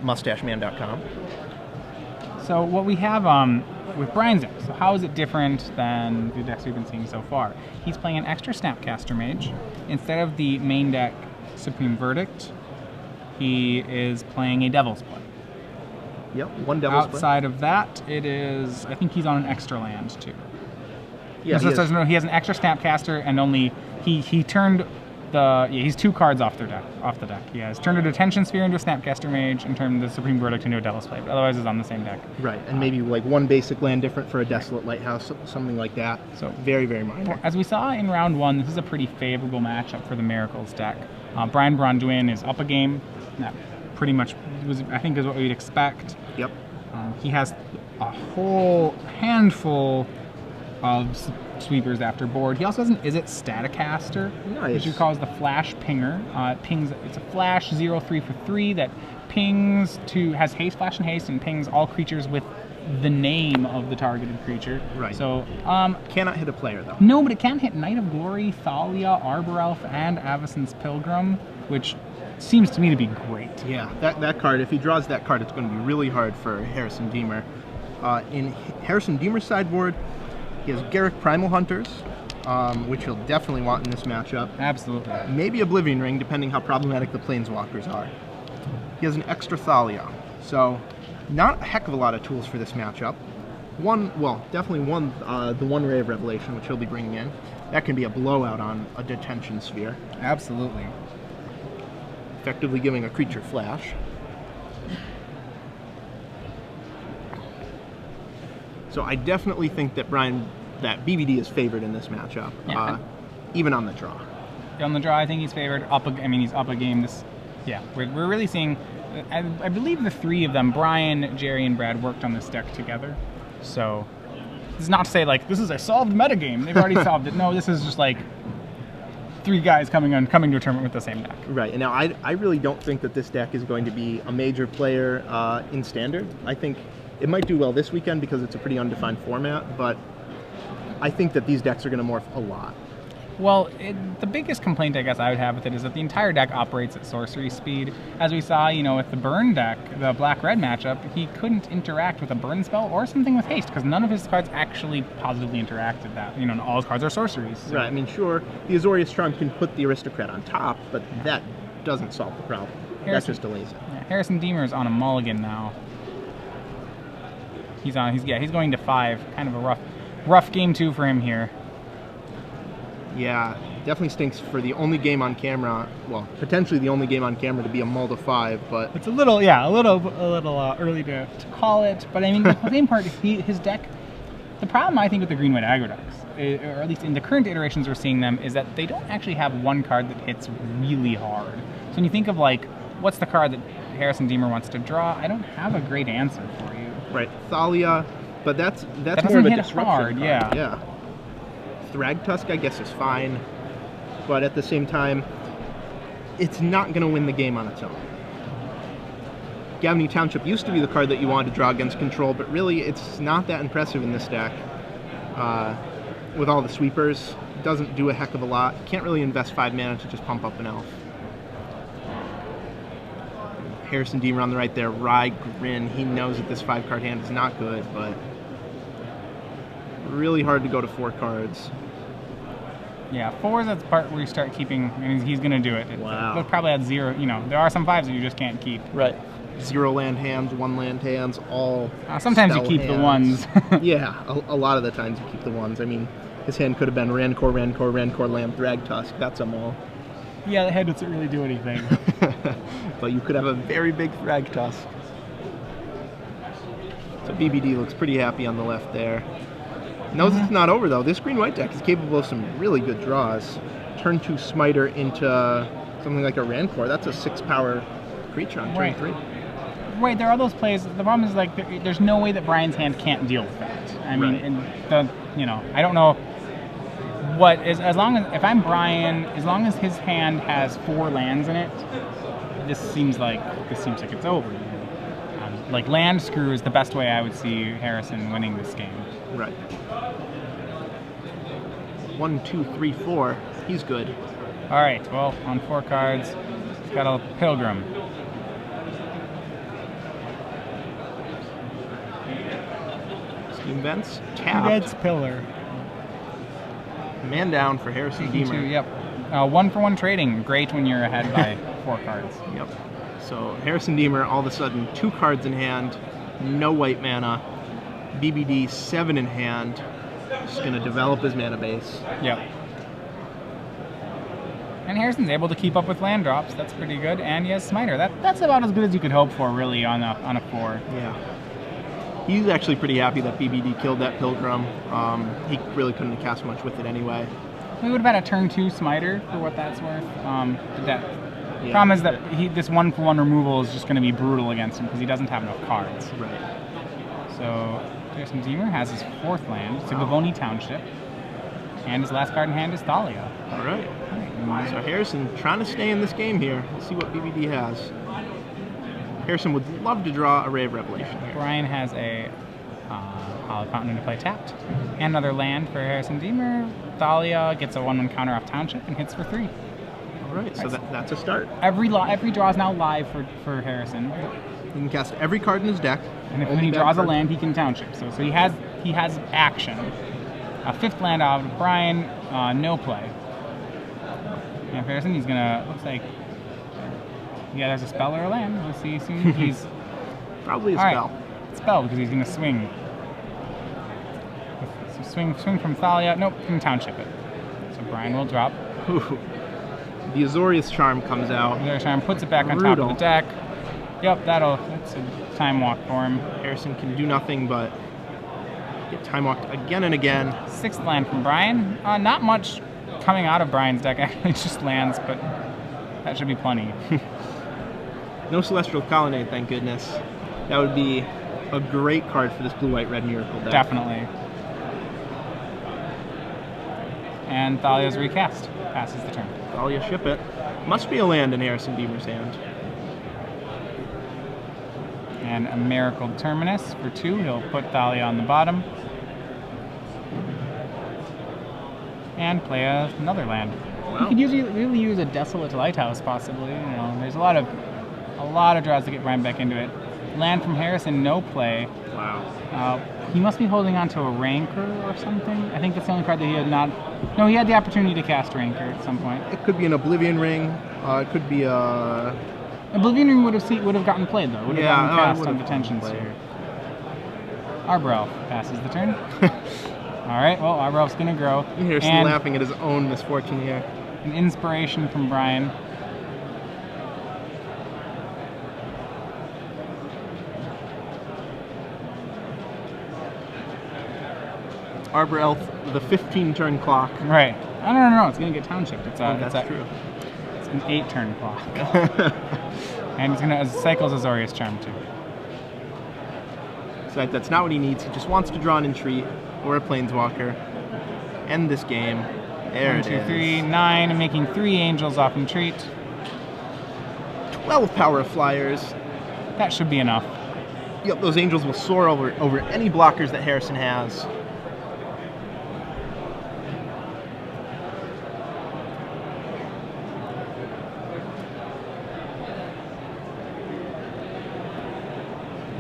mustacheman.com. So what we have with Brian's deck, so how is it different than the decks we've been seeing so far? He's playing an extra Snapcaster Mage. Instead of the main deck Supreme Verdict, he is playing a Devil's Play. Yep, one Devil's Play. Outside of that, it is, I think he's on an extra land too. Yeah, no, he has an extra Snapcaster, and only he turned he's 2 cards off the deck. He has turned a Detention Sphere into a Snapcaster Mage and turned the Supreme Verdict into a Devil's Play, but otherwise it's on the same deck. Right, and maybe like one basic land different for a Desolate Lighthouse, something like that. So very, very minor. As we saw in round 1, this is a pretty favorable matchup for the Miracles deck. Braun-Duin is up a game. That pretty much I think is what we'd expect. Yep. He has a whole handful of sweepers after board. He also has an Izzet Staticaster, which he calls the Flash Pinger. It's a flash 0/3 for 3 that pings has haste, flash, and haste, and pings all creatures with the name of the targeted creature. Right. So cannot hit a player though. No, but it can hit Knight of Glory, Thalia, Arbor Elf, and Avacyn's Pilgrim, which seems to me to be great. Yeah, that card, if he draws that card, it's going to be really hard for Harrison Deemer. In Harrison Deemer's sideboard, he has Garruk Primal Hunters, which he'll definitely want in this matchup. Absolutely. Maybe Oblivion Ring, depending how problematic the Planeswalkers are. He has an extra Thalia, so not a heck of a lot of tools for this matchup. Definitely the one Ray of Revelation, which he'll be bringing in. That can be a blowout on a Detention Sphere. Absolutely. Effectively giving a creature flash. So I definitely think that BBD is favored in this matchup, even on the draw. On the draw, I think he's favored. He's up a game. We're really seeing. I believe the 3 of them, Brian, Jerry, and Brad, worked on this deck together. So this is not to say like this is a solved metagame. They've already solved it. No, this is just like 3 guys coming to a tournament with the same deck. Right, and now I really don't think that this deck is going to be a major player in Standard. I think it might do well this weekend because it's a pretty undefined format, but I think that these decks are going to morph a lot. Well, the biggest complaint I guess I would have with it is that the entire deck operates at sorcery speed. As we saw, with the burn deck, the black-red matchup, he couldn't interact with a burn spell or something with haste because none of his cards actually positively interacted that. All his cards are sorceries. So. Right, sure, the Azorius Charm can put the Aristocrat on top, but that doesn't solve the problem. That just delays it. Yeah, Harrison Deemer's on a mulligan now. He's going to 5. Kind of a rough game 2 for him here. Yeah, definitely stinks for the only game on camera, potentially the only game on camera to be a mull to 5, but it's a little early to call it. But the same part, his deck. The problem I think with the green-white aggro decks, or at least in the current iterations we're seeing them, is that they don't actually have one card that hits really hard. So when you think of what's the card that Harrison Deemer wants to draw, I don't have a great answer for you. Right, Thalia, but that's that more of a hit disruption hard, card. Yeah. Thragtusk, I guess, is fine, but at the same time, it's not going to win the game on its own. Gavony Township used to be the card that you wanted to draw against control, but really it's not that impressive in this deck. With all the sweepers, it doesn't do a heck of a lot. You can't really invest 5 mana to just pump up an elf. Harrison Deemer on the right there, Rye Grin. He knows that this 5-card hand is not good, but really hard to go to 4 cards. Yeah, 4 is the part where you start keeping, he's going to do it. Wow. They'll probably add 0, there are some 5s that you just can't keep. Right. 0 land hands, 1 land hands, all sometimes you keep hands. The ones. Yeah, a lot of the times you keep the ones. His hand could have been Rancor, Lamb, Thragtusk. That's a mull. Yeah, the head doesn't really do anything. But you could have a very big Thragtusk. So BBD looks pretty happy on the left there. Knows it's not over though. This green-white deck is capable of some really good draws. Turn 2 Smiter into something like a Rancor. That's a 6-power creature on turn 3. Right, there are those plays. The problem is there's no way that Brian's hand can't deal with that. I don't know what is as long as if I'm Brian, as long as his hand has 4 lands in it, this seems like it's over. Land screw is the best way I would see Harrison winning this game. Right. 1, 2, 3, 4. He's good. All right. Well, on 4 cards, he's got a Pilgrim. Team Vents tapped. Vents pillar. Man down for Harrison Deemer. Yep. 1-for-1 trading. Great when you're ahead by 4 cards. Yep. So Harrison Deemer, all of a sudden, 2 cards in hand, no white mana, BBD 7 in hand. Just going to develop his mana base. Yep. And Harrison's able to keep up with land drops. That's pretty good. And he has Smiter. That's about as good as you could hope for, really, on a 4. Yeah. He's actually pretty happy that BBD killed that Pilgrim. He really couldn't have cast much with it anyway. We would have had a turn 2 Smiter for what that's worth. Problem is that this 1-for-1 removal is just going to be brutal against him because he doesn't have enough cards. Right. So Harrison Deemer has his 4th land. It's a Gavoni Township. And his last card in hand is Thalia. All right. So Harrison trying to stay in this game here. Let's see what BBD has. Harrison would love to draw a Ray of Revelation here. Brian has a Hollow Fountain to play tapped. And another land for Harrison Deemer. Thalia gets a 1/1 counter off Township and hits for 3. All right, so that's a start. Every draw is now live for Harrison. He can cast every card in his deck. And if he draws a land, he can Township. So he has action. A 5th land out of Brian, no play. And Harrison, he's gonna, looks like, yeah, there's a spell or a land. We'll see soon. He's probably a spell. Right. Spell, because he's gonna swing. So swing from Thalia. Nope, can Township it. So Brian will drop. Ooh. The Azorius Charm comes out. Azorius Charm puts it back on top of the deck. Yep, that's a time walk for him. Harrison can do nothing but get time walked again and again. 6th land from Brian. Not much coming out of Brian's deck, actually, just lands, but that should be plenty. No Celestial Colonnade, thank goodness. That would be a great card for this blue-white-red Miracle deck. Definitely. And Thalia's recast. Passes the turn. Thalia, ship it. Must be a land in Harrison Deemer's hand. And a Miracle Terminus for 2. He'll put Thalia on the bottom. And play another land. Wow. You could really use a Desolate Lighthouse, possibly. You know, there's a lot of draws to get Brian back into it. Land from Harrison, no play. Wow. He must be holding on to a Rancor or something. I think that's the only card that he had not. No, he had the opportunity to cast Rancor at some point. It could be an Oblivion Ring. It could be a. Oblivion Ring would have gotten played though. Would have gotten cast on Detention Sphere. Sphere. Arbor Elf passes the turn. All right. Well, Arbor Elf's gonna grow. Harrison laughing at his own misfortune here. An inspiration from Brian. Arbor Elf, the 15-turn clock. Right. Oh, no. It's going to get Townshipped. That's true. It's an 8-turn clock. And he's going to cycles Azorius Charm, too. So that's not what he needs. He just wants to draw an Entreat or a Planeswalker. End this game. There 1, 2, 3, 9, making 3 Angels off Entreat. 12 Power of Flyers. That should be enough. Yep, those Angels will soar over any blockers that Harrison has.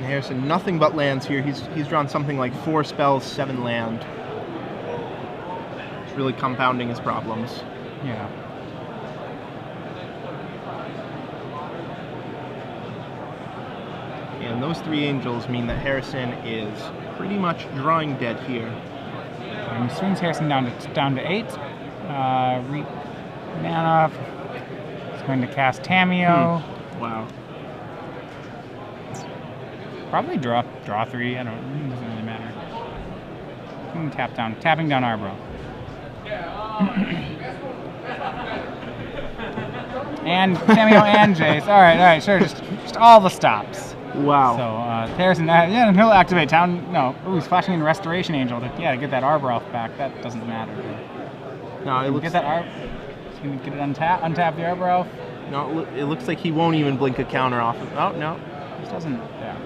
Harrison, nothing but lands here. He's drawn something like 4 spells, 7 land. It's really compounding his problems. Yeah. And those 3 Angels mean that Harrison is pretty much drawing dead here. And he swings Harrison down to 8. Mana. He's going to cast Tameo. Wow. Probably draw 3. It doesn't really matter. Tapping down Arbor. And Tameo and Jace. All right, sure. Just all the stops. Wow. So Harrison, and he'll activate town. No, he's flashing in Restoration Angel to get that Arbor Elf back. That doesn't matter. No, it looks. Get that Arbor. Can get it untap the Arbor Elf. No, it looks like he won't even blink a counter off of. Oh no, This doesn't. Yeah.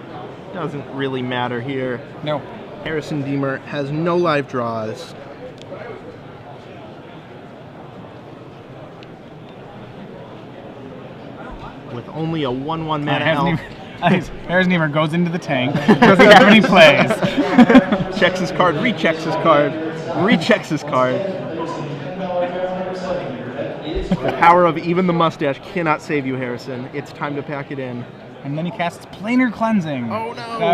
Doesn't really matter here. No. Harrison Deemer has no live draws. With only a 1/1 mana elf. Harrison Deemer goes into the tank. Doesn't have any plays. Checks his card, rechecks his card, rechecks his card. The power of even the mustache cannot save you, Harrison. It's time to pack it in. And then he casts Planar Cleansing. Oh no! That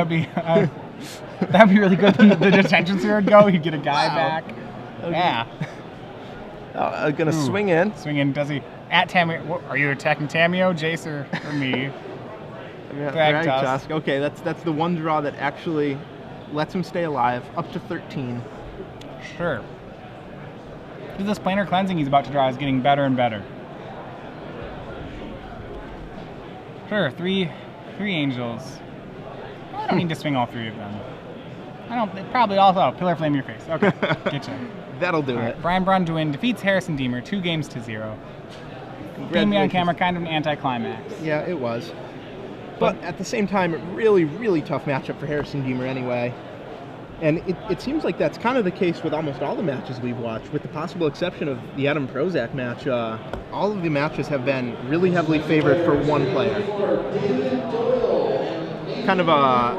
would be really good. The detention sphere would go. He'd get a guy back. Okay. Yeah. Gonna swing in. Swing in. Does he? At Tamio. Are you attacking Tamio, Jace, or me? Thragtusk. Okay, that's the one draw that actually lets him stay alive. Up to 13. Sure. This Planar Cleansing he's about to draw is getting better and better. Sure, three angels. I don't need to swing all three of them. Probably also Pillar Flame your face. Okay, get you. That'll do it. Braun-Duin defeats Harrison Deemer 2-0. Being me on camera, kind of an anticlimax. Yeah, it was. But at the same time, really, really tough matchup for Harrison Deemer anyway. And it seems like that's kind of the case with almost all the matches we've watched, with the possible exception of the Adam Prozac match. All of the matches have been really heavily favored for one player. Kind of a